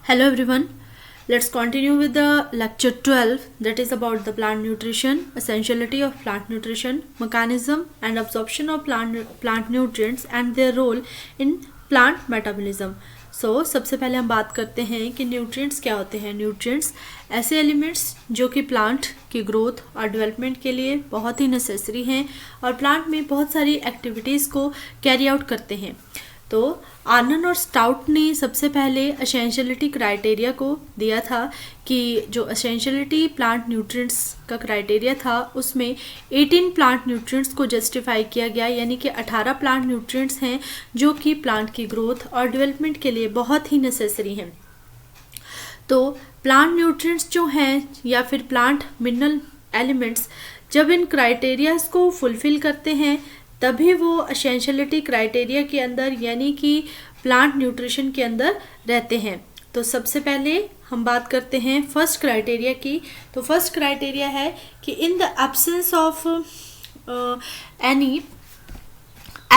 Hello everyone. Let's continue with the lecture 12, that is about the plant nutrition, essentiality of plant nutrition, mechanism and absorption of plant nutrients and their role in plant metabolism. सबसे पहले हम बात करते हैं कि nutrients क्या होते हैं. न्यूट्रिएंट्स ऐसे एलिमेंट्स जो कि प्लांट की ग्रोथ और डेवलपमेंट के लिए बहुत ही नेसेसरी हैं और प्लांट में बहुत सारी एक्टिविटीज़ को कैरी आउट करते हैं. तो आनंद और स्टाउट ने सबसे पहले एसेंशियलिटी क्राइटेरिया को दिया था कि जो एसेंशियलिटी प्लांट न्यूट्रिएंट्स का क्राइटेरिया था उसमें 18 प्लांट न्यूट्रिएंट्स को जस्टिफाई किया गया, यानी कि 18 प्लांट न्यूट्रिएंट्स हैं जो कि प्लांट की ग्रोथ और डेवलपमेंट के लिए बहुत ही नेसेसरी हैं. तो प्लांट न्यूट्रिएंट्स जो हैं या फिर प्लांट मिनरल एलिमेंट्स जब इन क्राइटेरियाज को फुलफ़िल करते हैं तभी वो एसेंशियलिटी क्राइटेरिया के अंदर यानी कि प्लांट न्यूट्रिशन के अंदर रहते हैं. तो सबसे पहले हम बात करते हैं फर्स्ट क्राइटेरिया की. तो फर्स्ट क्राइटेरिया है कि in the absence of any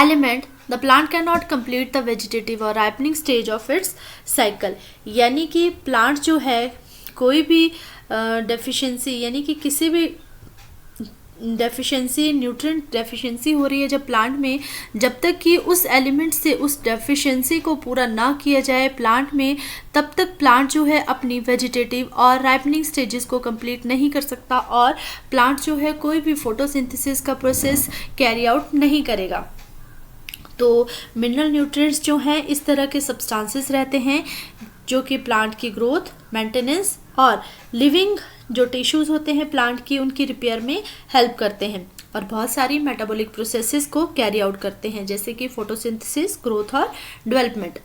element the plant can not complete the vegetative और ripening stage of its cycle. यानी कि प्लांट जो है कोई भी डेफिशिएंसी यानी कि किसी भी डेफिशिएंसी न्यूट्रिएंट डेफिशिएंसी हो रही है जब प्लांट में, जब तक कि उस एलिमेंट से उस डेफिशिएंसी को पूरा ना किया जाए प्लांट में, तब तक प्लांट जो है अपनी वेजिटेटिव और राइपनिंग स्टेजेस को कंप्लीट नहीं कर सकता और प्लांट जो है कोई भी फोटोसिंथेसिस का प्रोसेस कैरी आउट नहीं करेगा. तो मिनरल न्यूट्रिएंट्स जो हैं इस तरह के सब्सटेंसेस रहते हैं जो कि प्लांट की ग्रोथ, मेंटेनेंस और लिविंग जो टिश्यूज़ होते हैं प्लांट की उनकी रिपेयर में हेल्प करते हैं और बहुत सारी मेटाबॉलिक प्रोसेसेस को कैरी आउट करते हैं जैसे कि फोटोसिंथेसिस, ग्रोथ और डेवलपमेंट.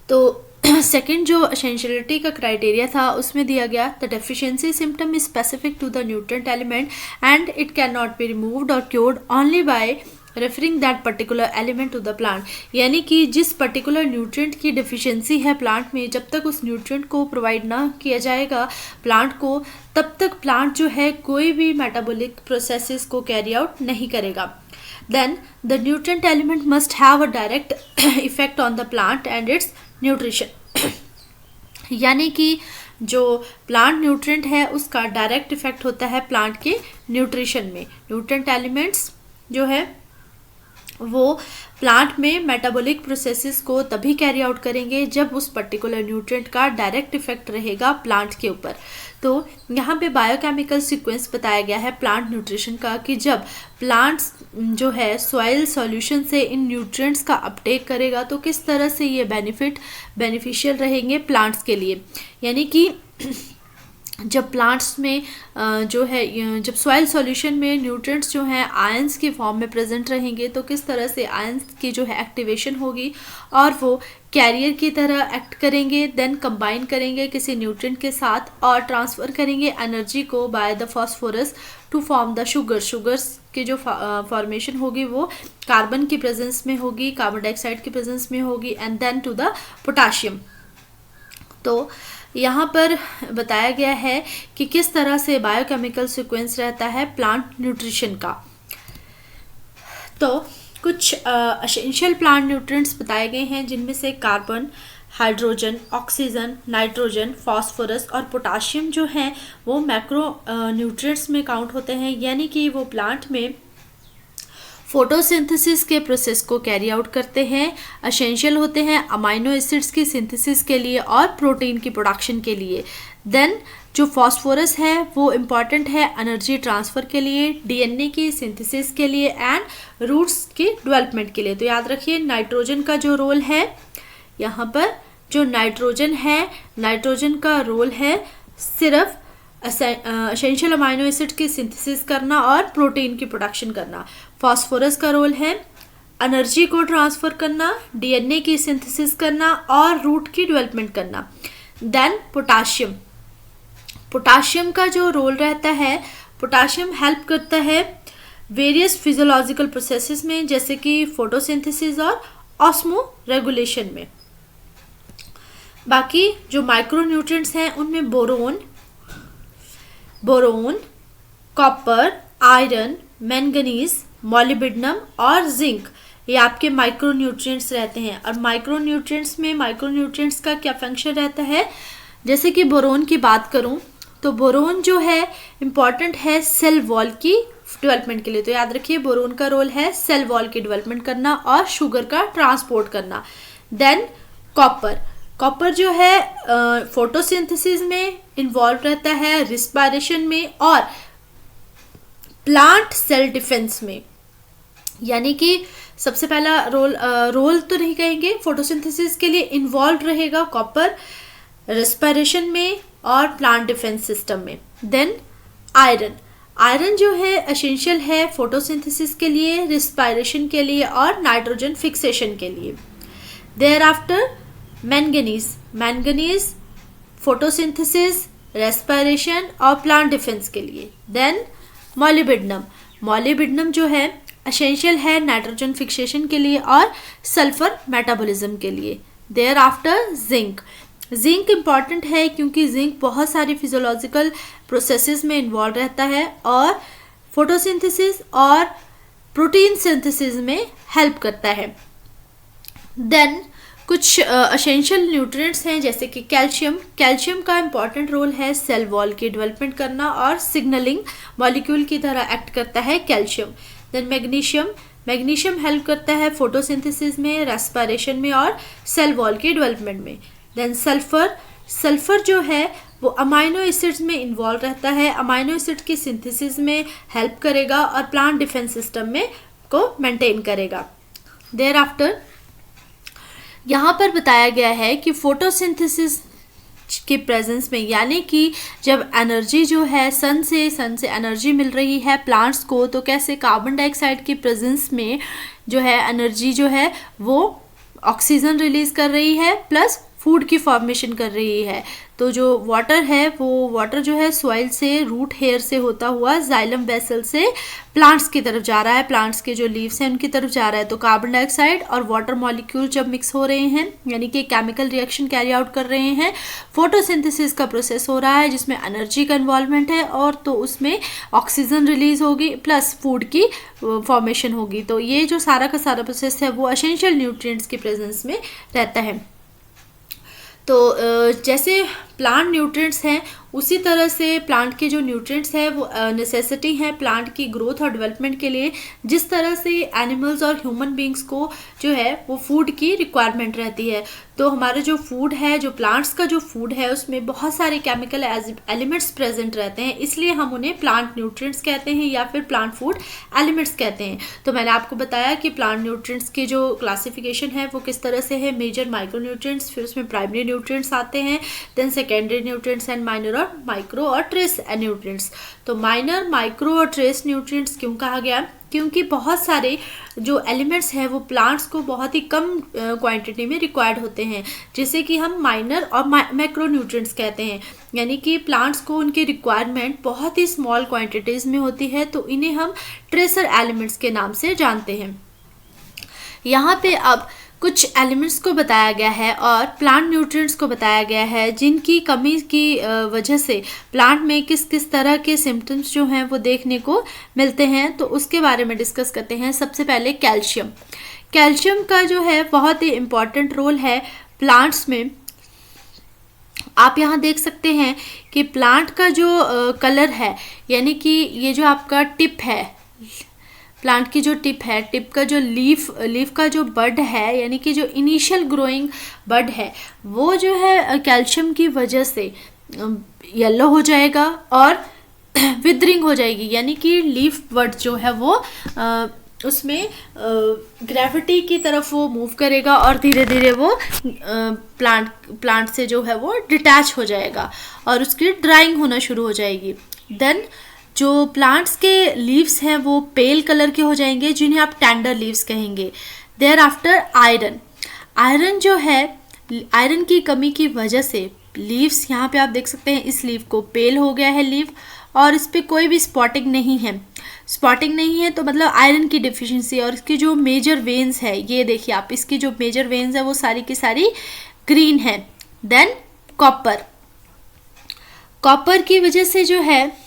तो सेकंड जो एसेंशियलिटी का क्राइटेरिया था उसमें दिया गया the deficiency symptom is specific to the nutrient element and it can not be removed और cured only by referring that particular element to the plant. यानी कि जिस पर्टिकुलर न्यूट्रिएंट की डिफिशिएंसी है प्लांट में, जब तक उस न्यूट्रिएंट को प्रोवाइड ना किया जाएगा प्लांट को, तब तक प्लांट जो है कोई भी मेटाबॉलिक प्रोसेसेस को कैरी आउट नहीं करेगा. Then the nutrient element must have a direct effect on the plant and its nutrition. यानी कि जो प्लांट न्यूट्रिएंट है उसका डायरेक्ट इफेक्ट होता है प्लांट के न्यूट्रिशन में. न्यूट्रिएंट एलिमेंट्स जो है वो प्लांट में मेटाबॉलिक प्रोसेसेस को तभी कैरी आउट करेंगे जब उस पर्टिकुलर न्यूट्रिएंट का डायरेक्ट इफेक्ट रहेगा प्लांट के ऊपर. तो यहाँ पे बायोकेमिकल सीक्वेंस बताया गया है प्लांट न्यूट्रिशन का कि जब प्लांट्स जो है सॉइल सॉल्यूशन से इन न्यूट्रिएंट्स का अपटेक करेगा तो किस तरह से ये बेनिफिशियल रहेंगे प्लांट्स के लिए. यानी कि जब प्लांट्स में जो है जब सॉइल सॉल्यूशन में न्यूट्रिएंट्स जो हैं आयंस की फॉर्म में प्रेजेंट रहेंगे तो किस तरह से आयंस की जो है एक्टिवेशन होगी और वो कैरियर की तरह एक्ट करेंगे, देन कंबाइन करेंगे किसी न्यूट्रिएंट के साथ और ट्रांसफ़र करेंगे एनर्जी को by the phosphorus to form the sugars की जो फॉर्मेशन होगी वो कार्बन की प्रेजेंस में होगी, कार्बन डाइऑक्साइड की प्रेजेंस में होगी and then to the potassium. तो यहाँ पर बताया गया है कि किस तरह से बायोकेमिकल सीक्वेंस रहता है प्लांट न्यूट्रिशन का. तो कुछ एसेंशियल प्लांट न्यूट्रिएंट्स बताए गए हैं जिनमें से carbon, hydrogen, oxygen, nitrogen, phosphorus और पोटाशियम जो हैं वो मैक्रो न्यूट्रिएंट्स में काउंट होते हैं. यानी कि वो प्लांट में फोटोसिंथेसिस के प्रोसेस को कैरी आउट करते हैं, एसेंशियल होते हैं अमाइनो एसिड्स की सिंथेसिस के लिए और प्रोटीन की प्रोडक्शन के लिए. देन जो फास्फोरस है वो इम्पॉर्टेंट है एनर्जी ट्रांसफ़र के लिए, डीएनए की सिंथेसिस के लिए एंड रूट्स के डेवलपमेंट के लिए. तो याद रखिए नाइट्रोजन का जो रोल है, यहाँ पर जो नाइट्रोजन है, नाइट्रोजन का रोल है सिर्फ एसेंशियल अमाइनो एसिड की सिंथेसिस करना और प्रोटीन की प्रोडक्शन करना. फास्फोरस का रोल है एनर्जी को ट्रांसफ़र करना, डीएनए की सिंथेसिस करना और रूट की डेवलपमेंट करना. देन पोटाशियम का जो रोल रहता है, पोटाशियम हेल्प करता है वेरियस फिजियोलॉजिकल प्रोसेसेस में जैसे कि फोटोसिंथेसिस और ऑस्मो रेगुलेशन में. बाकी जो माइक्रो न्यूट्रिएंट्स हैं उनमें boron, copper, iron, manganese, molybdenum और जिंक ये आपके माइक्रो न्यूट्रिएंट्स रहते हैं। और माइक्रो न्यूट्रिएंट्स में माइक्रो न्यूट्रिएंट्स का क्या फंक्शन रहता है, जैसे कि बोरोन की बात करूं तो बोरोन जो है इम्पॉर्टेंट है सेल वॉल की डेवलपमेंट के लिए। तो याद रखिए बोरोन का रोल है सेल वॉल की डेवलपमेंट करना और शुगर का ट्रांसपोर्ट करना। देन कॉपर, कॉपर जो है फोटोसिंथेसिस में इन्वॉल्व रहता है, रिस्पायरेशन में और प्लांट सेल डिफेंस में। यानी कि सबसे पहला रोल तो नहीं कहेंगे, फोटोसिंथेसिस के लिए इन्वॉल्व रहेगा कॉपर रेस्पिरेशन में और प्लांट डिफेंस सिस्टम में। देन आयरन, आयरन जो है एसेंशियल है फोटोसिंथेसिस के लिए, रिस्पायरेशन के लिए और नाइट्रोजन फिक्सेशन के लिए। Thereafter manganese, manganese photosynthesis, respiration और प्लांट डिफेंस के लिए। देन मॉलिब्डेनम, मॉलिब्डेनम जो है एसेंशियल है नाइट्रोजन फिक्सेशन के लिए और सल्फर मेटाबॉलिज्म के लिए। Thereafter zinc, zinc important है क्योंकि जिंक बहुत सारी फिजियोलॉजिकल प्रोसेसेस में इन्वॉल्व रहता है और फोटोसिंथेसिस और प्रोटीन सिंथेसिस में हेल्प करता है। देन कुछ एसेंशियल न्यूट्रिएंट्स हैं जैसे कि कैल्शियम, कैल्शियम का इम्पॉर्टेंट रोल है सेल वॉल की डेवलपमेंट करना और सिग्नलिंग मॉलिक्यूल की तरह एक्ट करता है calcium. Then magnesium, magnesium help करता है फोटोसिंथेसिस में, रेस्पिरेशन में और सेल वॉल की डेवलपमेंट में। देन सल्फर, सल्फर जो है वो अमाइनो एसिड्स में इन्वॉल्व रहता है, अमाइनो एसिड की सिंथेसिस में हेल्प करेगा और प्लांट डिफेंस सिस्टम में को मेंटेन करेगा। देयर आफ्टर यहाँ पर बताया गया है कि फोटोसिंथेसिस के प्रेजेंस में, यानी कि जब एनर्जी जो है सन से एनर्जी मिल रही है प्लांट्स को, तो कैसे कार्बन डाइऑक्साइड की प्रेजेंस में जो है एनर्जी जो है वो ऑक्सीजन रिलीज कर रही है प्लस फूड की फॉर्मेशन कर रही है। तो जो वाटर है वो वाटर जो है सॉइल से, रूट हेयर से होता हुआ जाइलम वेसल से प्लांट्स की तरफ जा रहा है, प्लांट्स के जो लीव्स हैं उनकी तरफ जा रहा है। तो कार्बन डाइऑक्साइड और वाटर मॉलिक्यूल जब मिक्स हो रहे हैं, यानी कि केमिकल रिएक्शन कैरी आउट कर रहे हैं, फोटोसिंथेसिस का प्रोसेस हो रहा है जिसमें एनर्जी का इन्वॉल्वमेंट है और तो उसमें ऑक्सीजन रिलीज होगी प्लस फूड की फॉर्मेशन होगी। तो ये जो सारा का सारा प्रोसेस है वो एसेंशियल न्यूट्रिएंट्स की प्रेजेंस में रहता है। तो जैसे प्लांट न्यूट्रिएंट्स हैं उसी तरह से प्लांट के जो न्यूट्रिएंट्स हैं वो नेसेसिटी हैं प्लांट की ग्रोथ और डेवलपमेंट के लिए। जिस तरह से एनिमल्स और ह्यूमन बींग्स को जो है वो फूड की रिक्वायरमेंट रहती है, तो हमारा जो फूड है, जो प्लांट्स का जो फूड है उसमें बहुत सारे केमिकल एलिमेंट्स प्रेजेंट रहते हैं, इसलिए हम उन्हें प्लांट न्यूट्रिएंट्स कहते हैं या फिर प्लांट फूड एलिमेंट्स कहते हैं। तो मैंने आपको बताया कि प्लांट न्यूट्रिएंट्स की जो क्लासिफिकेशन है वो किस तरह से है, मेजर माइक्रो न्यूट्रिएंट्स, फिर उसमें प्राइमरी न्यूट्रिएंट्स आते हैं, then secondary nutrients and minor और माइक्रो और ट्रेस न्यूट्रिएंट्स। तो माइनर, माइक्रो और ट्रेस न्यूट्रिएंट्स क्यों कहा गया, क्योंकि बहुत सारे जो एलिमेंट्स हैं वो प्लांट्स को बहुत ही कम क्वांटिटी में रिक्वायर्ड होते हैं, जिसे कि हम माइनर और मैक्रो न्यूट्रिएंट्स कहते हैं। यानी कि प्लांट्स को उनकी रिक्वायरमेंट बहुत ही स्मॉल क्वांटिटीज़ में होती है, तो इन्हें हम ट्रेसर एलिमेंट्स के नाम से जानते हैं। यहाँ पे अब कुछ एलिमेंट्स को बताया गया है और प्लांट न्यूट्रिएंट्स को बताया गया है जिनकी कमी की वजह से प्लांट में किस किस तरह के सिम्टम्स जो हैं वो देखने को मिलते हैं, तो उसके बारे में डिस्कस करते हैं। सबसे पहले कैल्शियम, कैल्शियम का जो है बहुत ही इम्पॉर्टेंट रोल है प्लांट्स में। आप यहाँ देख सकते हैं कि प्लांट का जो कलर है, यानी कि ये जो आपका टिप है, प्लांट की जो टिप है, टिप का जो लीफ का जो बड है, यानी कि जो इनिशियल ग्रोइंग बड है, वो जो है कैल्शियम की वजह से येलो हो जाएगा और विदरिंग हो जाएगी। यानी कि लीफ बड जो है वो उसमें ग्रेविटी की तरफ वो मूव करेगा और धीरे धीरे वो प्लांट से जो है वो डिटैच हो जाएगा और उसकी ड्राइंग होना शुरू हो जाएगी। देन जो प्लांट्स के लीव्स हैं वो पेल कलर के हो जाएंगे, जिन्हें आप टेंडर लीव्स कहेंगे। देयर आफ्टर आयरन, आयरन जो है, आयरन की कमी की वजह से लीव्स, यहाँ पे आप देख सकते हैं इस लीव को पेल हो गया है लीव और इस पे कोई भी स्पॉटिंग नहीं है, स्पॉटिंग नहीं है तो मतलब आयरन की डिफिशिएंसी। और इसकी जो मेजर वेन्स है, ये देखिए आप, इसकी जो मेजर वेन्स है वो सारी की सारी ग्रीन है। देन कॉपर, कॉपर की वजह से जो है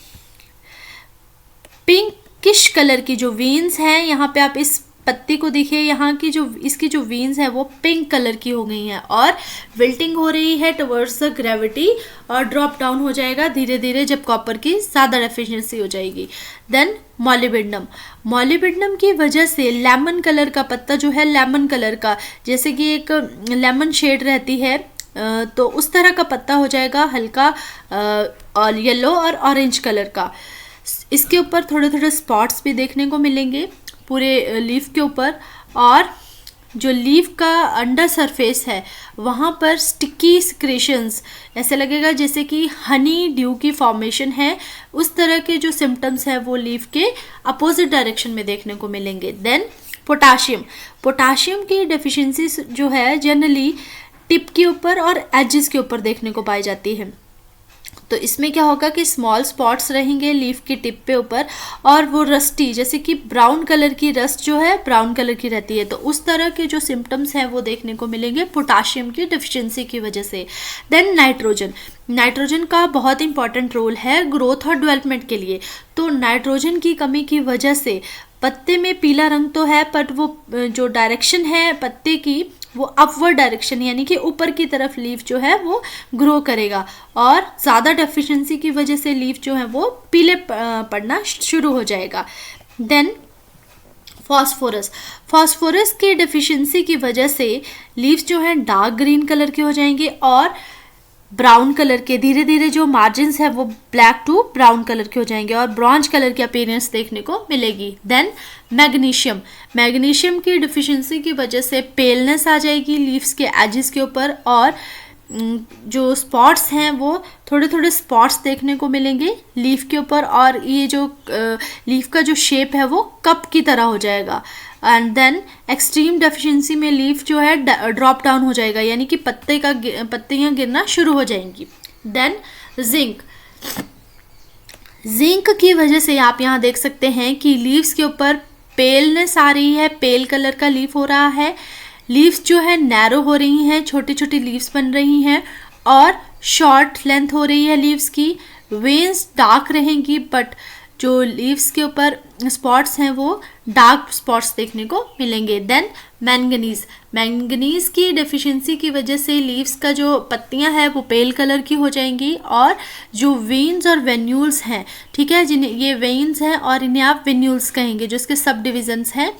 पिंकिश कलर की जो वेन्स हैं, यहाँ पे आप इस पत्ती को देखिए, यहाँ की जो इसकी जो वीन्स है वो पिंक कलर की हो गई हैं और विल्टिंग हो रही है टुवर्ड्स द ग्रेविटी और ड्रॉप डाउन हो जाएगा धीरे धीरे जब कॉपर की ज़्यादा डेफिशिएंसी हो जाएगी। देन मॉलिबिडनम की वजह से लेमन कलर का पत्ता जो है, लेमन कलर का, जैसे कि एक लेमन शेड रहती है तो उस तरह का पत्ता हो जाएगा, हल्का और येलो और ऑरेंज कलर का। इसके ऊपर थोड़े थोड़े स्पॉट्स भी देखने को मिलेंगे पूरे लीफ के ऊपर, और जो लीफ का अंडर सरफेस है वहाँ पर स्टिकी सिक्रेशंस, ऐसे लगेगा जैसे कि हनी ड्यू की फॉर्मेशन है। उस तरह के जो सिम्टम्स हैं वो लीफ के अपोजिट डायरेक्शन में देखने को मिलेंगे। देन पोटाशियम की डेफिशिएंसी जो है जनरली टिप के ऊपर और एजेस के ऊपर देखने को पाई जाती है। तो इसमें क्या होगा कि स्मॉल स्पॉट्स रहेंगे लीफ की टिप पे ऊपर, और वो रस्टी, जैसे कि ब्राउन कलर की रस्ट जो है ब्राउन कलर की रहती है, तो उस तरह के जो सिम्टम्स हैं वो देखने को मिलेंगे पोटाशियम की डेफिशिएंसी की वजह से। देन नाइट्रोजन का बहुत इंपॉर्टेंट रोल है ग्रोथ और डेवलपमेंट के लिए। तो नाइट्रोजन की कमी की वजह से पत्ते में पीला रंग तो है, बट वो जो डायरेक्शन है पत्ते की वो अपवर्ड डायरेक्शन, यानी कि ऊपर की तरफ लीफ जो है वो ग्रो करेगा, और ज़्यादा डेफिशिएंसी की वजह से लीफ जो है वो पीले पड़ना शुरू हो जाएगा। देन फॉस्फोरस की डेफिशिएंसी की वजह से लीव्स जो है डार्क ग्रीन कलर के हो जाएंगे और ब्राउन कलर के, धीरे धीरे जो मार्जिन्स है वो ब्लैक टू ब्राउन कलर के हो जाएंगे और ब्रॉन्ज कलर की अपीयरेंस देखने को मिलेगी। देन मैग्नीशियम की डिफिशिएंसी की वजह से पेलनेस आ जाएगी लीव्स के एजेस के ऊपर, और जो स्पॉट्स हैं वो थोड़े थोड़े स्पॉट्स देखने को मिलेंगे लीफ के ऊपर, और ये जो लीफ का जो शेप है वो कप की तरह हो जाएगा। एंड देन एक्सट्रीम डेफिशिएंसी में लीफ जो है ड्रॉप डाउन हो जाएगा, यानी कि पत्तियाँ गिरना शुरू हो जाएंगी। देन जिंक की वजह से आप यहाँ देख सकते हैं कि लीव्स के ऊपर पेलनेस आ रही है, पेल कलर का लीफ हो रहा है, लीव्स जो है नैरो हो रही हैं, छोटी छोटी लीव्स बन रही हैं और शॉर्ट लेंथ हो रही है लीव्स की, वेन्स डार्क रहेंगी, बट जो लीव्स के ऊपर स्पॉट्स हैं वो डार्क स्पॉट्स देखने को मिलेंगे। देन मैंगनीज की डेफिशिएंसी की वजह से लीव्स का जो पत्तियां हैं वो पेल कलर की हो जाएंगी, और जो वेन्स और वेन्यूल्स हैं, ठीक है, जिन्हें ये वेन्स हैं और इन्हें आप वेन्यूल्स कहेंगे, जो इसके सब डिविजन्स हैं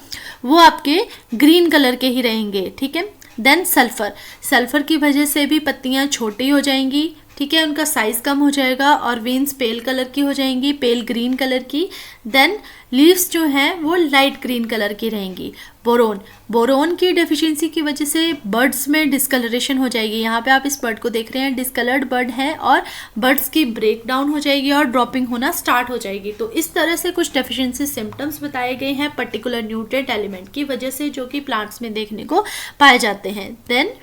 वो आपके ग्रीन कलर के ही रहेंगे, ठीक है। देन सल्फर की वजह से भी पत्तियां छोटी हो जाएंगी, ठीक है, उनका साइज कम हो जाएगा और वेन्स पेल कलर की हो जाएंगी, पेल ग्रीन कलर की। देन लीव्स जो हैं वो लाइट ग्रीन कलर की रहेंगी। बोरोन की डेफिशिएंसी की वजह से बर्ड्स में डिस्कलरेशन हो जाएगी। यहाँ पे आप इस बर्ड को देख रहे हैं, डिस्कलर्ड बर्ड है, और बर्ड्स की ब्रेक डाउन हो जाएगी और ड्रॉपिंग होना स्टार्ट हो जाएगी। तो इस तरह से कुछ डेफिशिएंसी सिम्टम्स बताए गए हैं पर्टिकुलर न्यूट्रिएंट एलिमेंट की वजह से, जो कि प्लांट्स में देखने को पाए जाते हैं। देन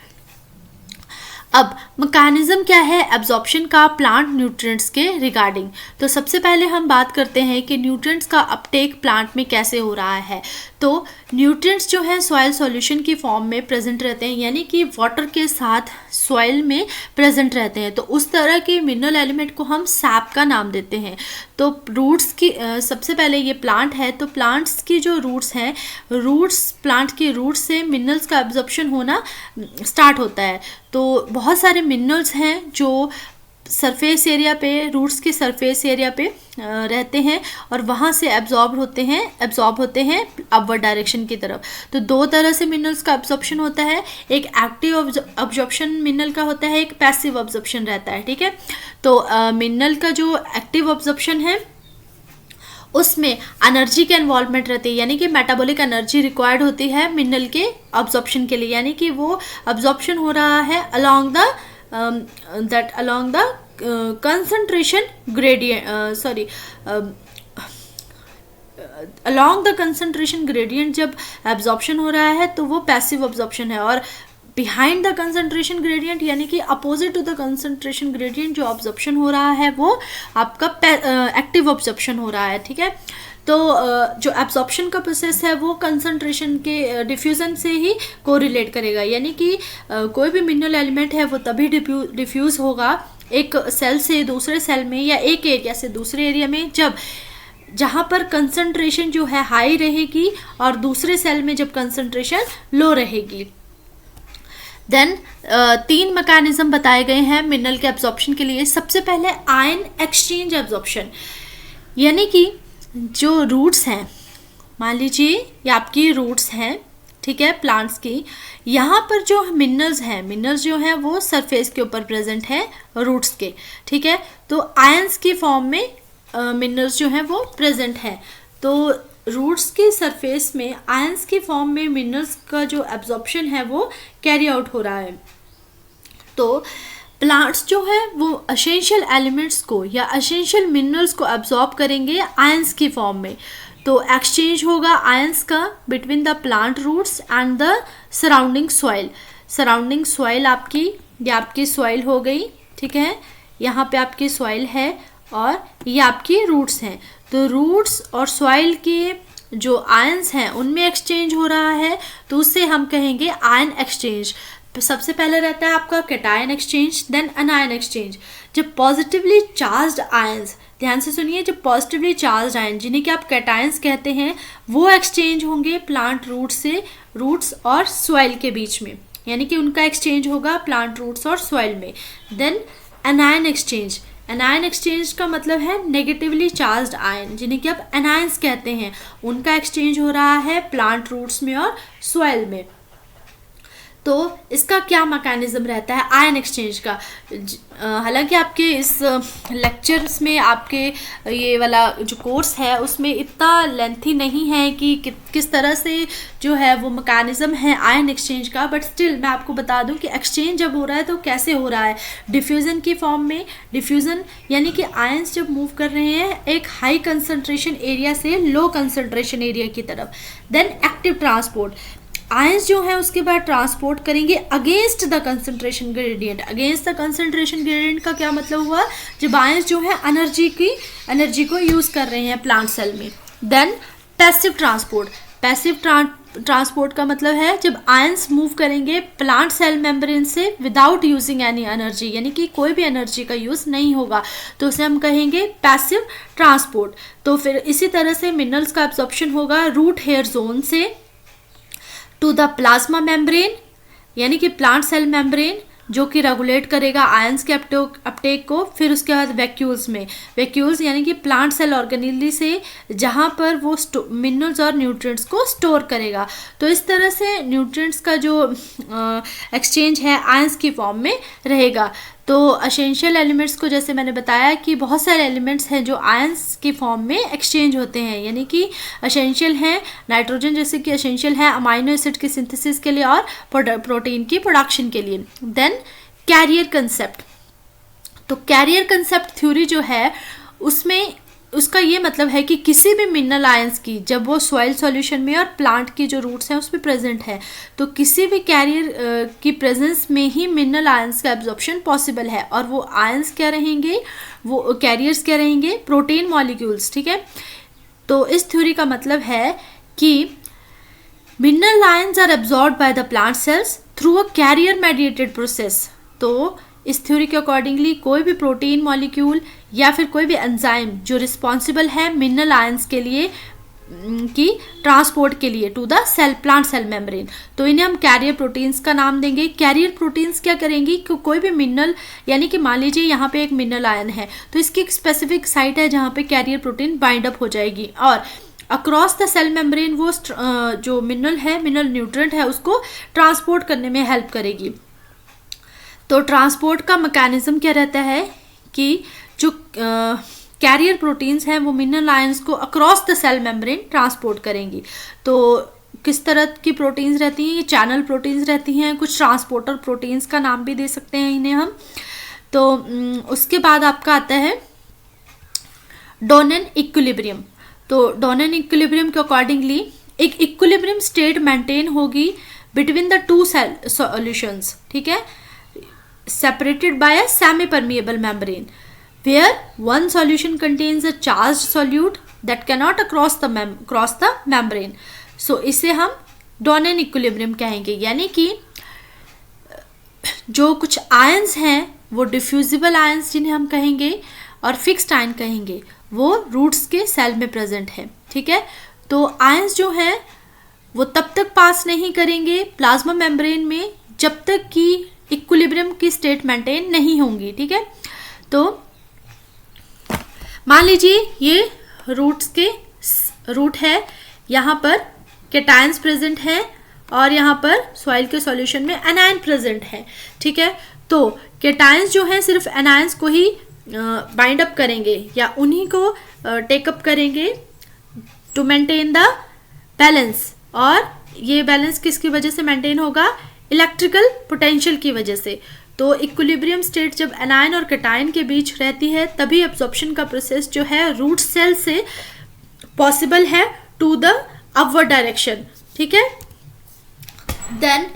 अब मैकेनिज्म क्या है एब्जॉर्प्शन का प्लांट न्यूट्रिएंट्स के रिगार्डिंग। तो सबसे पहले हम बात करते हैं कि न्यूट्रिएंट्स का अपटेक प्लांट में कैसे हो रहा है। तो न्यूट्रिएंट्स जो है सॉइल सॉल्यूशन की फॉर्म में प्रेजेंट रहते हैं, यानी कि वाटर के साथ सॉइल में प्रेजेंट रहते हैं। तो उस तरह के मिनरल एलिमेंट को हम सैप का नाम देते हैं। तो रूट्स की सबसे पहले ये प्लांट है, तो प्लांट्स की जो रूट्स हैं, प्लांट के रूट्स से मिनरल्स का एब्जॉर्प्शन होना स्टार्ट होता है। तो बहुत सारे मिनरल्स हैं जो सरफेस एरिया पे, रूट्स के सरफेस एरिया पे रहते हैं और वहाँ से एब्जॉर्ब होते हैं अपवर्ड डायरेक्शन की तरफ। तो दो तरह से मिनरल्स का एब्जॉर्प्शन होता है, एक एक्टिव एब्जॉर्प्शन मिनरल का होता है, एक पैसिव एब्जॉर्प्शन रहता है, ठीक है। तो मिनरल का जो एक्टिव एब्जॉर्प्शन है उसमें एनर्जी के इन्वॉल्वमेंट रहती है, यानी कि मेटाबॉलिक एनर्जी रिक्वायर्ड होती है मिनरल के अब्जॉर्प्शन के लिए, यानी कि वो अब्जॉर्प्शन हो रहा है along the concentration gradient along the concentration gradient जब एब्जॉर्प्शन हो रहा है तो वो पैसिव एब्जॉर्प्शन है, और बिहाइंड द कंसंट्रेशन ग्रेडियंट यानी कि opposite to the concentration gradient जो ऑब्जॉर्प्शन हो रहा है वो आपका एक्टिव ऑब्जॉर्प्शन हो रहा है, ठीक है। तो जो एब्जॉर्प्शन का प्रोसेस है वो कंसंट्रेशन के डिफ्यूज़न से ही कोरिलेट करेगा, यानी कि कोई भी मिनरल एलिमेंट है वो तभी डिफ्यूज़ होगा एक सेल से दूसरे सेल में या एक एरिया से दूसरे एरिया में जब जहाँ पर कंसंट्रेशन जो है हाई रहेगी और दूसरे सेल में जब कंसंट्रेशन लो रहेगी। देन 3 मैकेनिज्म बताए गए हैं मिनरल के एब्जॉर्प्शन के लिए। सबसे पहले आयन एक्सचेंज एब्जॉर्प्शन, यानी कि जो रूट्स हैं, मान लीजिए ये आपकी रूट्स हैं, ठीक है, प्लांट्स की, यहाँ पर जो मिनरल्स हैं, मिनरल्स जो हैं वो सरफेस के ऊपर प्रेजेंट है रूट्स के, ठीक है, तो आयंस की फॉर्म में मिनरल्स जो हैं वो प्रेजेंट है। तो रूट्स की सरफेस में आयंस की फॉर्म में मिनरल्स का जो एब्जॉर्प्शन है वो कैरी आउट हो रहा है। तो प्लांट्स जो है वो एसेंशियल एलिमेंट्स को या एसेंशियल मिनरल्स को एब्जॉर्ब करेंगे आयंस की फॉर्म में। तो एक्सचेंज होगा आयंस का between the plant roots and the surrounding soil. Surrounding soil आपकी, ये आपकी सॉइल हो गई, ठीक है, यहाँ पे आपकी सॉइल है और ये आपकी रूट्स हैं। तो रूट्स और सॉइल के जो आयंस हैं उनमें एक्सचेंज हो रहा है, तो उससे हम कहेंगे आयन एक्सचेंज। सबसे पहले रहता है आपका cation exchange, then anion exchange. जब पॉजिटिवली चार्ज्ड आयंस, ध्यान से सुनिए, जब पॉजिटिवली चार्ज्ड आयन जिन्हें कि आप कैटायंस कहते हैं, वो एक्सचेंज होंगे प्लांट रूट से रूट्स और सॉइल के बीच में, यानी कि उनका एक्सचेंज होगा प्लांट रूट्स और सॉइल में। Then anion exchange, anion exchange का मतलब है नेगेटिवली चार्ज्ड आयन जिन्हें कि आप एनायंस कहते हैं, उनका एक्सचेंज हो रहा है प्लांट रूट्स में और सॉइल में। तो इसका क्या मैकेनिज्म रहता है आयन एक्सचेंज का। हालांकि आपके इस लेक्चर्स में आपके ये वाला जो कोर्स है उसमें इतना लेंथी नहीं है कि किस तरह से जो है वो मैकेनिज्म है आयन एक्सचेंज का, बट स्टिल मैं आपको बता दूं कि एक्सचेंज जब हो रहा है तो कैसे हो रहा है। डिफ्यूज़न की फॉर्म में, डिफ्यूज़न यानी कि आयंस जब मूव कर रहे हैं एक हाई कंसंट्रेशन एरिया से लो कंसंट्रेशन एरिया की तरफ। देन एक्टिव ट्रांसपोर्ट, आयंस जो है उसके बाद ट्रांसपोर्ट करेंगे against the concentration gradient. Against the concentration gradient का क्या मतलब हुआ, जब आयंस जो है एनर्जी को यूज़ कर रहे हैं प्लांट सेल में। Then passive transport, passive transport का मतलब है जब आयंस मूव करेंगे प्लांट सेल मेम्ब्रेन से विदाउट यूजिंग एनी एनर्जी, यानी कि कोई भी एनर्जी का यूज़ नहीं होगा, तो उसे हम कहेंगे पैसिव ट्रांसपोर्ट। तो फिर इसी तरह से मिनरल्स का एब्जॉर्प्शन होगा रूट हेयर जोन से टू द प्लाज्मा मेम्ब्रेन, यानी कि प्लांट सेल मेम्ब्रेन जो कि रेगुलेट करेगा आयंस के अपटेक को। फिर उसके बाद वैक्यूल्स में, वैक्यूल्स यानी कि प्लांट सेल ऑर्गेनेली से जहाँ पर वो मिनरल्स और न्यूट्रिएंट्स को स्टोर करेगा। तो इस तरह से न्यूट्रिएंट्स का जो एक्सचेंज है आयंस की फॉर्म में रहेगा। तो एसेंशियल एलिमेंट्स को जैसे मैंने बताया कि बहुत सारे एलिमेंट्स हैं जो आयंस की फॉर्म में एक्सचेंज होते हैं, यानी कि एसेंशियल हैं नाइट्रोजन जैसे कि एसेंशियल है अमाइनो एसिड की सिंथेसिस के लिए और प्रोटीन की प्रोडक्शन के लिए। देन कैरियर कंसेप्ट, तो कैरियर कंसेप्ट थ्योरी जो है उसमें उसका ये मतलब है कि किसी भी मिनरल आयंस की जब वो सॉइल सॉल्यूशन में और प्लांट की जो रूट्स हैं उसमें प्रेजेंट है, तो किसी भी कैरियर की प्रेजेंस में ही मिनरल आयंस का एब्जॉर्प्शन पॉसिबल है। और वो आयंस क्या रहेंगे, वो कैरियर्स क्या रहेंगे, प्रोटीन मॉलिक्यूल्स, ठीक है। तो इस थ्योरी का मतलब है कि mineral ions are absorbed by the plant cells through a carrier mediated process. तो इस थ्योरी के अकॉर्डिंगली कोई भी प्रोटीन मॉलिक्यूल या फिर कोई भी एंजाइम जो रिस्पॉन्सिबल है मिनरल आयंस के लिए की ट्रांसपोर्ट के लिए to the cell plant cell membrane, तो इन्हें हम कैरियर प्रोटीन्स का नाम देंगे। कैरियर प्रोटीन्स क्या करेंगी कि कोई भी मिनरल, यानी कि मान लीजिए यहाँ पे एक मिनरल आयन है तो इसकी एक स्पेसिफिक साइट है जहाँ पे कैरियर प्रोटीन बाइंड अप हो जाएगी और अक्रॉस द सेल मेम्ब्रेन वो जो मिनरल है, मिनरल न्यूट्रिएंट है, उसको ट्रांसपोर्ट करने में हेल्प करेगी। तो ट्रांसपोर्ट का मैकेनिज्म क्या रहता है कि जो कैरियर प्रोटीन्स हैं वो मिनरल आयंस को across the cell membrane transport करेंगी। तो किस तरह की प्रोटीन्स रहती हैं, ये चैनल प्रोटीन्स रहती हैं, कुछ ट्रांसपोर्टर प्रोटीन्स का नाम भी दे सकते हैं इन्हें हम। तो उसके बाद आपका आता है डोनेन इक्विलिब्रियम। तो डोनेन इक्विलिब्रियम के अकॉर्डिंगली एक इक्विलिब्रियम स्टेट मेंटेन होगी between the two cell solutions, ठीक है, separated by a semi-permeable membrane where one solution contains a charged solute that cannot cross the membrane. So इसे हम डोनेन equilibrium कहेंगे, यानी कि जो कुछ आयंस हैं वो डिफ्यूजिबल आयंस जिन्हें हम कहेंगे और फिक्स्ड आयन कहेंगे वो रूट्स के सेल में प्रेजेंट है, ठीक है। तो आयंस जो हैं वो तब तक पास नहीं करेंगे प्लाज्मा मेम्ब्रेन में जब तक कि इक्विलिब्रियम की स्टेट मेंटेन नहीं होंगी, ठीक है। तो मान लीजिए ये रूट है, यहाँ पर कैटायंस प्रेजेंट है और यहाँ पर सॉइल के सॉल्यूशन में एनायन प्रेजेंट है, ठीक है। तो कैटायंस जो है सिर्फ एनायंस को ही बाइंड अप करेंगे या उन्हीं को टेकअप करेंगे टू मेंटेन द बैलेंस, और ये बैलेंस किसकी वजह से मेंटेन होगा, इलेक्ट्रिकल पोटेंशियल की वजह से। तो इक्विलिब्रियम स्टेट जब एनायन और कैटायन के बीच रहती है तभी एब्जॉर्प्शन का प्रोसेस जो है रूट सेल से पॉसिबल है टू द अपवर्ड डायरेक्शन, ठीक है। Then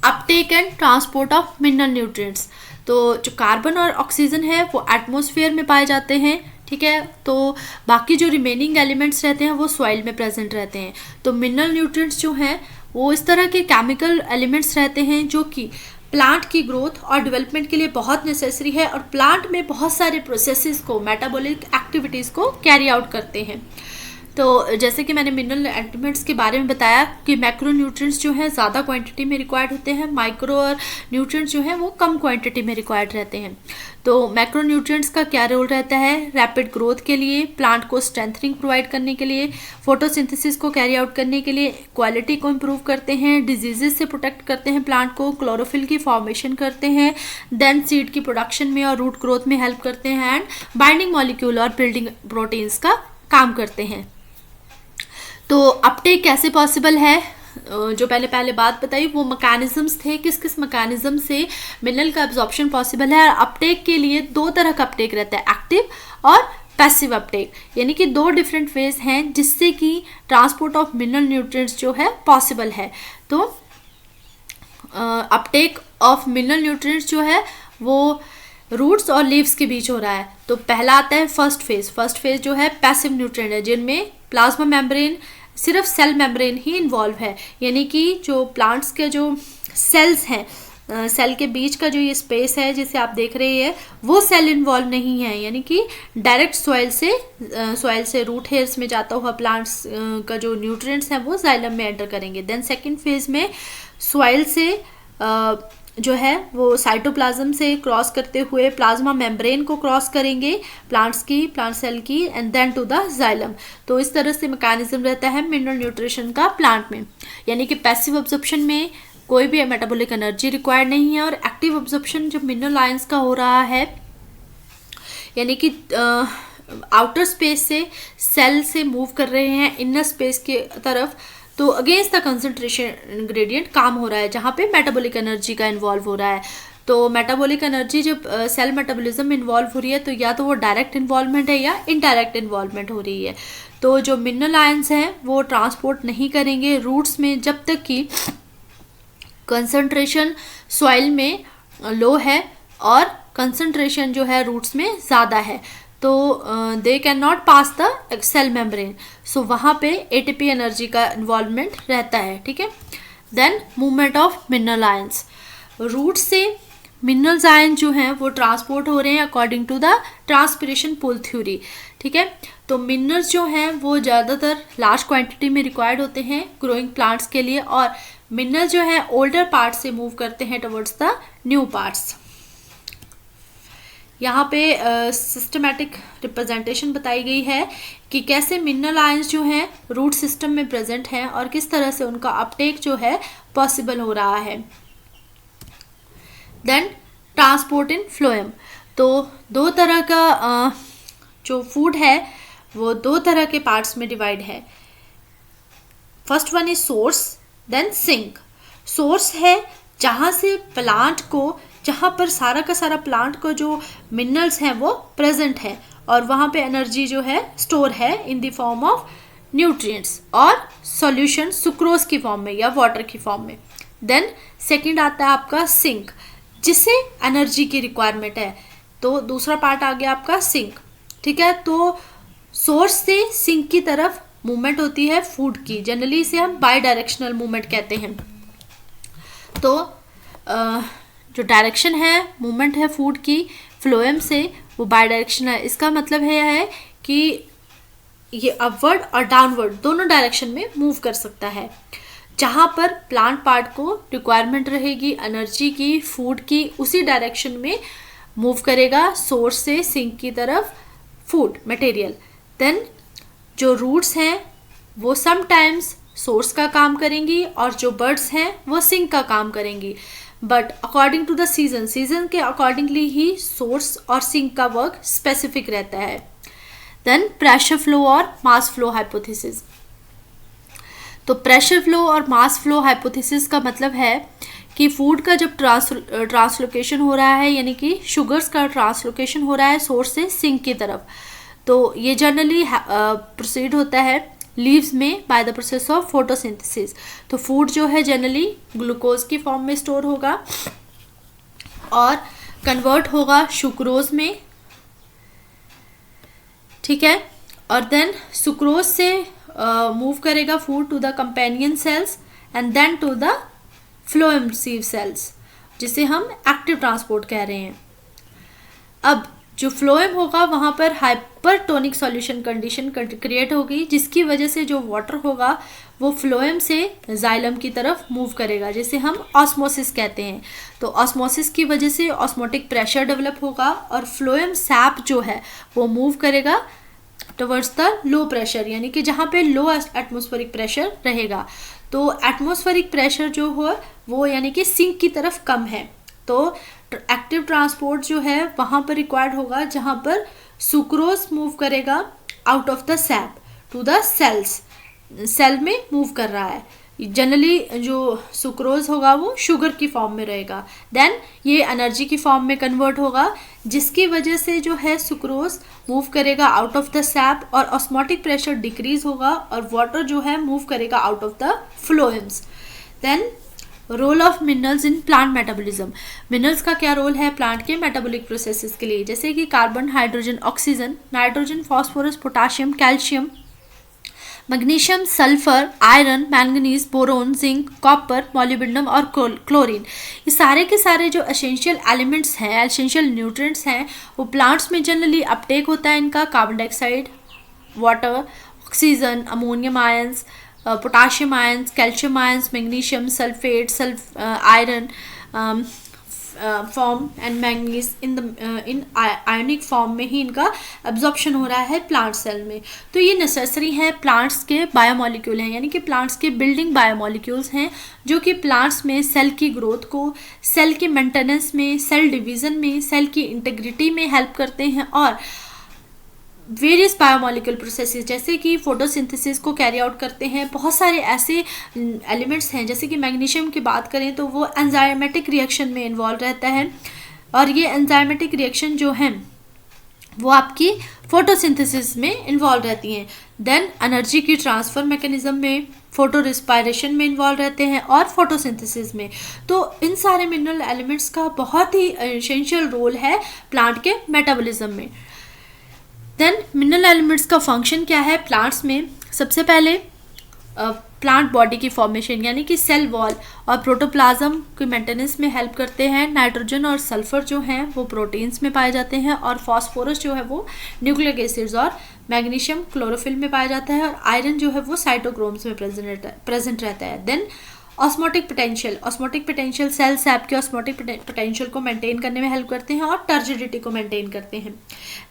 uptake and transport of mineral nutrients. तो जो कार्बन और ऑक्सीजन है वो एटमॉस्फेयर में पाए जाते हैं, ठीक है। तो बाकी जो रिमेनिंग एलिमेंट्स रहते हैं वो सॉइल में प्रेजेंट रहते हैं। तो मिनरल न्यूट्रिएंट्स जो हैं वो इस तरह के केमिकल एलिमेंट्स रहते हैं जो कि प्लांट की ग्रोथ और डेवलपमेंट के लिए बहुत नेसेसरी है और प्लांट में बहुत सारे प्रोसेसेस को, मेटाबॉलिक एक्टिविटीज़ को कैरी आउट करते हैं। तो जैसे कि मैंने मिनरल एलिमेंट्स के बारे में बताया कि मैक्रो न्यूट्रिएंट्स जो हैं ज़्यादा क्वांटिटी में रिक्वायर्ड होते हैं, माइक्रो और न्यूट्रिएंट्स जो हैं वो कम क्वांटिटी में रिक्वायर्ड रहते हैं। तो मैक्रो न्यूट्रिएंट्स का क्या रोल रहता है, रैपिड ग्रोथ के लिए, प्लांट को स्ट्रेंथनिंग प्रोवाइड करने के लिए, फोटोसिंथेसिस को कैरी आउट करने के लिए, क्वालिटी को इम्प्रूव करते हैं, डिजीजेज से प्रोटेक्ट करते हैं प्लांट को, क्लोरोफिल की फॉर्मेशन करते हैं, देन सीड की प्रोडक्शन में और रूट ग्रोथ में हेल्प करते हैं, एंड बाइंडिंग मॉलिक्यूल और बिल्डिंग प्रोटीन्स का काम करते हैं। तो अपटेक कैसे पॉसिबल है, जो पहले बात बताई वो मैकेनिज्म्स थे, किस किस मैकेनिज्म से मिनरल का एब्जॉर्प्शन पॉसिबल है। अपटेक के लिए दो तरह का अपटेक रहता है, एक्टिव और पैसिव अपटेक, यानी कि दो डिफरेंट वेज हैं जिससे कि ट्रांसपोर्ट ऑफ मिनरल न्यूट्रिएंट्स जो है पॉसिबल है। तो अपटेक ऑफ मिनरल न्यूट्रिएंट्स जो है वो रूट्स और लीव्स के बीच हो रहा है। तो पहला आता है फर्स्ट फेज जो है पैसिव न्यूट्रिएंट है, जिनमें प्लाज्मा मेम्ब्रेन सिर्फ सेल मेम्ब्रेन ही इन्वॉल्व है, यानी कि जो प्लांट्स के जो सेल्स हैं, सेल के बीच का जो ये स्पेस है जिसे आप देख रहे हैं वो सेल इन्वॉल्व नहीं है, यानी कि डायरेक्ट सॉइल से रूट हेयर्स में जाता हुआ प्लांट्स का जो न्यूट्रिएंट्स हैं वो जाइलम में एंटर करेंगे। देन सेकेंड फेज में सॉइल से जो है वो साइटोप्लाज्म से क्रॉस करते हुए प्लाज्मा मेम्ब्रेन को क्रॉस करेंगे प्लांट सेल की, and then to the xylem. तो इस तरह से मैकेनिज्म रहता है मिनरल न्यूट्रिशन का प्लांट में, यानी कि पैसिव एब्जॉर्प्शन में कोई भी मेटाबॉलिक एनर्जी रिक्वायर्ड नहीं है, और एक्टिव एब्जॉर्प्शन जब मिनरल आयंस का हो रहा है, यानी कि आउटर स्पेस से सेल से मूव कर रहे हैं इनर स्पेस के तरफ, तो अगेंस्ट द कंसंट्रेशन ग्रेडियंट काम हो रहा है जहाँ पे मेटाबॉलिक एनर्जी का इन्वॉल्व हो रहा है। तो मेटाबॉलिक एनर्जी जब सेल मेटाबॉलिज्म में इन्वॉल्व हो रही है तो या तो वो डायरेक्ट इन्वॉल्वमेंट है या इनडायरेक्ट इन्वॉल्वमेंट हो रही है। तो जो मिनरल आयंस हैं वो ट्रांसपोर्ट नहीं करेंगे रूट्स में जब तक कि कंसंट्रेशन सॉइल में लो है और कंसंट्रेशन जो है रूट्स में ज़्यादा है। तो they can not pass the cell membrane, so वहाँ पे एटीपी एनर्जी का इन्वॉल्वमेंट रहता है, ठीक है। Then movement of mineral ions, root से मिनरल्स आयन जो हैं वो ट्रांसपोर्ट हो रहे हैं according to the transpiration pull theory, ठीक है। तो मिनरल्स जो हैं वो ज़्यादातर लार्ज क्वांटिटी में रिक्वायर्ड होते हैं ग्रोइंग प्लांट्स के लिए, और मिनरल जो है ओल्डर पार्ट से मूव करते हैं टवर्ड्स द न्यू पार्ट्स। यहाँ पे सिस्टमैटिक रिप्रेजेंटेशन बताई गई है कि कैसे मिनरल आयंस जो हैं रूट सिस्टम में प्रेजेंट हैं और किस तरह से उनका अपटेक जो है पॉसिबल हो रहा है। देन ट्रांसपोर्ट इन फ्लोएम, तो दो तरह का जो फूड है वो दो तरह के पार्ट्स में डिवाइड है। First one is source, then sink. Source है जहाँ से प्लांट को, जहाँ पर सारा का सारा प्लांट को जो मिनरल्स हैं वो प्रेजेंट है और वहाँ पे एनर्जी जो है स्टोर है in the form of nutrients और सॉल्यूशन सुक्रोज की फॉर्म में या वाटर की फॉर्म में। देन सेकंड आता है आपका सिंक, जिसे एनर्जी की रिक्वायरमेंट है, तो दूसरा पार्ट आ गया आपका सिंक, ठीक है। तो सोर्स से सिंक की तरफ मूवमेंट होती है फूड की, जनरली इसे हम बाई डायरेक्शनल मूवमेंट कहते हैं। तो जो डायरेक्शन है मूवमेंट है फूड की फ्लोएम से वो बाई डायरेक्शनल है। इसका मतलब है कि ये अपवर्ड और डाउनवर्ड दोनों डायरेक्शन में मूव कर सकता है। जहाँ पर प्लांट पार्ट को रिक्वायरमेंट रहेगी एनर्जी की, फूड की, उसी डायरेक्शन में मूव करेगा सोर्स से सिंक की तरफ फूड मटेरियल। देन जो रूट्स हैं वो समटाइम्स सोर्स का काम करेंगी और जो बर्ड्स हैं वो सिंक का काम करेंगी, but according to the season के अकॉर्डिंगली ही सोर्स और सिंक का वर्क स्पेसिफिक रहता है। देन प्रेशर फ्लो और मास फ्लो हाइपोथेसिस। तो प्रेशर फ्लो और मास फ्लो हाइपोथेसिस का मतलब है कि फूड का जब ट्रांसलोकेशन हो रहा है, यानी कि शुगर्स का ट्रांसलोकेशन हो रहा है सोर्स से सिंक की तरफ, तो ये जनरली प्रोसीड होता है लीव्स में by the process of photosynthesis. तो फूड जो है जनरली ग्लूकोज की फॉर्म में स्टोर होगा और कन्वर्ट होगा सुक्रोज में, ठीक है, और देन सुक्रोज से मूव करेगा food to the companion cells and then to the phloem receive cells, जिसे हम एक्टिव ट्रांसपोर्ट कह रहे हैं। अब जो फ्लोएम होगा वहाँ पर हाइपरटोनिक सॉल्यूशन कंडीशन क्रिएट होगी, जिसकी वजह से जो वाटर होगा वो फ्लोएम से जाइलम की तरफ मूव करेगा, जिसे हम ऑस्मोसिस कहते हैं। तो ऑस्मोसिस की वजह से ऑस्मोटिक प्रेशर डेवलप होगा और फ्लोएम सैप जो है वो मूव करेगा टवर्ड्स द लो प्रेशर, यानी कि जहाँ पे लो एटमॉस्फेरिक प्रेशर रहेगा। तो एटमॉस्फेरिक प्रेशर जो हो वो यानी कि सिंक की तरफ कम है, तो एक्टिव ट्रांसपोर्ट जो है वहाँ पर रिक्वायर्ड होगा जहाँ पर सुक्रोज मूव करेगा out of the sap to the cells, cell में मूव कर रहा है। जनरली जो सुक्रोज होगा वो शुगर की फॉर्म में रहेगा, देन ये एनर्जी की फॉर्म में कन्वर्ट होगा, जिसकी वजह से जो है सुक्रोज मूव करेगा आउट ऑफ द सैप और ऑस्मोटिक प्रेशर डिक्रीज होगा और वाटर जो है मूव करेगा out of the phloems. Then role of minerals in plant metabolism. Minerals का क्या रोल है प्लांट के मेटाबॉलिक प्रोसेसेस के लिए, जैसे कि carbon, hydrogen, oxygen, nitrogen, phosphorus, potassium, calcium, magnesium, sulphur, iron, manganese, boron, zinc, copper, molybdenum और chlorine. ये सारे के सारे जो एसेंशियल एलिमेंट्स हैं, एसेंशियल न्यूट्रिएंट्स हैं, वो प्लांट्स में जनरली अपटेक होता है इनका carbon dioxide, water, oxygen, ammonium ions, potassium ions, calcium ions, magnesium, sulphate, iron form and manganese in ionic form में ही इनका एब्जॉर्प्शन हो रहा है प्लांट सेल में। तो ये नेसेसरी है, प्लांट्स के बायोमॉलिक्यूल हैं, यानी कि प्लांट्स के बिल्डिंग बायोमॉलिक्यूल्स हैं जो कि प्लांट्स में सेल की ग्रोथ को, सेल के मेंटेनेंस में, सेल डिवीज़न में, सेल की इंटीग्रिटी में हेल्प करते हैं और वेरियस बायोमॉलिक्यूल प्रोसेसेस जैसे कि फोटोसिंथेसिस को कैरी आउट करते हैं। बहुत सारे ऐसे एलिमेंट्स हैं, जैसे कि मैग्नीशियम की बात करें तो वो एंजाइमेटिक रिएक्शन में इन्वॉल्व रहता है और ये एंजाइमेटिक रिएक्शन जो है वो आपकी फोटोसिंथेसिस में इन्वॉल्व रहती हैं। देन एनर्जी की ट्रांसफ़र मैकेनिज्म में, फोटो रिस्पायरेशन में इन्वॉल्व रहते हैं और फोटोसिंथेसिस में। तो इन सारे मिनरल एलिमेंट्स का बहुत ही एसेंशियल रोल है प्लांट के मेटाबॉलिज्म में। देन मिनरल एलिमेंट्स का फंक्शन क्या है प्लांट्स में? सबसे पहले प्लांट बॉडी की फॉर्मेशन यानी कि सेल वॉल और प्रोटोप्लाज्म के मेंटेनेंस में हेल्प करते हैं। नाइट्रोजन और सल्फर जो हैं वो प्रोटीन्स में पाए जाते हैं और फास्फोरस जो है वो न्यूक्लिक एसिड्स और मैग्नीशियम क्लोरोफिल में पाया जाता है और आयरन जो है वो साइटोक्रोम्स में प्रेजेंट रहता है। Then osmotic potential cell sap के ऑस्मोटिक पोटेंशियल को मेंटेन करने में हेल्प करते हैं और टर्जिडिटी को मेंटेन करते हैं।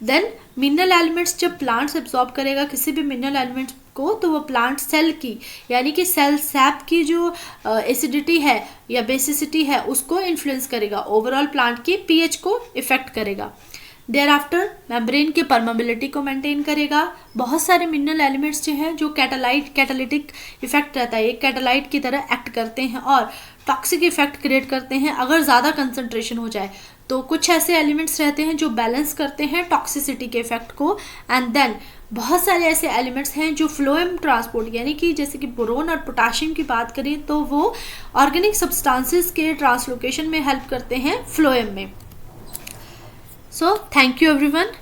देन मिनरल एलिमेंट्स जब प्लांट्स एब्जॉर्ब करेगा किसी भी मिनरल एलिमेंट्स को तो वो प्लांट सेल की यानी कि सेल सैप की जो एसिडिटी है या बेसिसिटी है उसको इन्फ्लुएंस करेगा, ओवरऑल प्लांट की पीएच को इफेक्ट करेगा। देयर आफ्टर मेम्ब्रेन के परमेबिलिटी को मेंटेन करेगा। बहुत सारे मिनरल एलिमेंट्स जो हैं जो कैटालिटिक इफेक्ट रहता है, एक कैटालाइट की तरह एक्ट करते हैं और टॉक्सिक इफेक्ट क्रिएट करते हैं अगर ज़्यादा कंसंट्रेशन हो जाए। तो कुछ ऐसे एलिमेंट्स रहते हैं जो बैलेंस करते हैं टॉक्सिसिटी के इफेक्ट को। एंड देन बहुत सारे ऐसे एलिमेंट्स हैं जो फ्लोएम ट्रांसपोर्ट यानी कि जैसे कि बोरोन और पोटाशियम की बात करें तो वो ऑर्गेनिक सब्सटेंसेस के ट्रांसलोकेशन में हेल्प करते हैं फ्लोएम में। So thank you everyone.